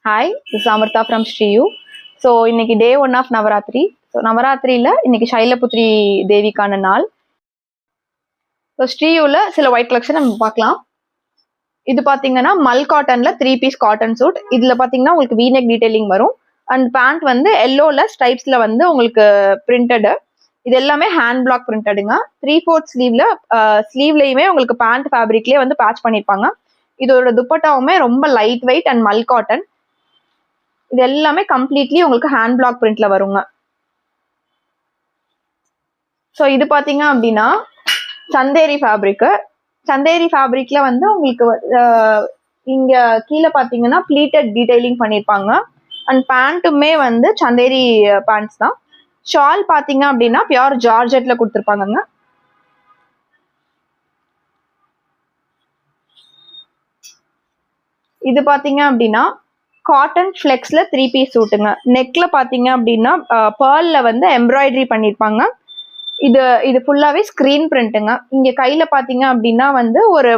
Hi, this Amrita from Sriyu. So இன்னைக்கு day 1 of Navaratri. So நவராத்திரியில் இன்னைக்கு சைலபுத்ரி தேவிக்கான நாள். ஸோ ஸ்ரீயூவில் சில ஒயிட் கலெக்ஷன் நம்ம பார்க்கலாம். இது பார்த்தீங்கன்னா மல் காட்டனில் 3 பீஸ் காட்டன் சூட். இதில் பார்த்தீங்கன்னா உங்களுக்கு வீநெக் டீடைலிங் வரும். அண்ட் பேண்ட் வந்து எல்லோவில் ஸ்ட்ரைப்ஸில் வந்து உங்களுக்கு பிரிண்டடு. இது எல்லாமே ஹேண்ட் பிளாக் பிரிண்டடுங்க. 3/4 ஸ்லீவ்லையுமே உங்களுக்கு பேண்ட் ஃபேப்ரிக்லேயே வந்து பேட்ச் பண்ணியிருப்பாங்க. இதோட துப்பட்டாவுமே ரொம்ப light weight and Mal cotton. இது எல்லாமே கம்ப்ளீட்லி உங்களுக்கு ஹேண்ட் பிளாக் பிரிண்ட்ல வருங்க. ஸோ இது பார்த்தீங்க அப்படின்னா சந்தேரி ஃபேப்ரிக்கு. சந்தேரி ஃபேப்ரிக்ல வந்து உங்களுக்கு இங்க கீழே பார்த்தீங்கன்னா ப்ளீட்டட் டீடைலிங் பண்ணியிருப்பாங்க. அண்ட் பேண்ட்டுமே வந்து சந்தேரி பேண்ட்ஸ் தான். ஷால் பார்த்தீங்க அப்படின்னா பியூர் ஜார்ஜெட்ல கொடுத்துருப்பாங்கங்க. இது பார்த்தீங்க அப்படின்னா காட்டன் ஃப்ளெக்ஸ்ல 3 பீஸ் சூட்டுங்க. நெக்ல பாத்தீங்க அப்படின்னா பேர்ல்ல வந்து எம்ப்ராய்டரி பண்ணிருப்பாங்க. இது ஃபுல்லாவே ஸ்கிரீன் பிரிண்ட்டுங்க. இங்க கையில பாத்தீங்க அப்படின்னா வந்து ஒரு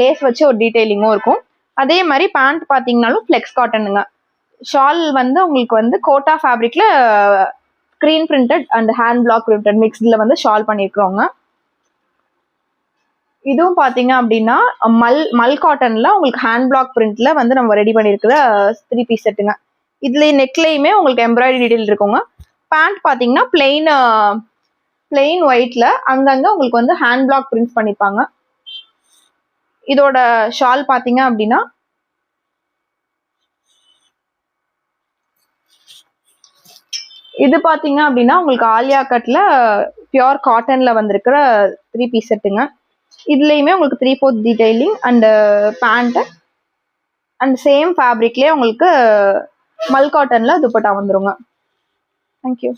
லேஸ் வச்சு ஒரு டீடைலிங்கும் இருக்கும். அதே மாதிரி பேண்ட் பாத்தீங்கன்னாலும் ஃப்ளெக்ஸ் காட்டனுங்க. ஷால் வந்து உங்களுக்கு வந்து கோட்டா ஃபேப்ரிக்ல screen printed and hand block printed மிக்ஸ்ல வந்து ஷால் பண்ணிருக்கோங்க. இதுவும் பாத்தீங்க அப்படின்னா மல் காட்டன்ல உங்களுக்கு ஹேண்ட் பிளாக் பிரிண்ட்ல வந்து நம்ம ரெடி பண்ணிருக்கிற 3 பீஸ் செட்டுங்க. இதுல நெக்லையுமே உங்களுக்கு எம்ப்ராய்டரி டீடைல் இருக்குங்க. பேண்ட் பாத்தீங்கன்னா பிளெயின் ஒயிட்ல அங்கங்க உங்களுக்கு வந்து ஹேண்ட் பிளாக் பிரிண்ட் பண்ணிருப்பாங்க. இதோட ஷால் பாத்தீங்க அப்படின்னா இது பாத்தீங்க அப்படின்னா உங்களுக்கு ஆலியா கட்ல பியூர் காட்டன்ல வந்திருக்கிற 3 பீஸ் செட்டுங்க. இதுலயுமே உங்களுக்கு 3/4 detailing and pant and same ஃபேப்ரிக்லயே உங்களுக்கு மல் காட்டன்ல துப்பட்டா வந்துருங்க. தேங்க்யூ.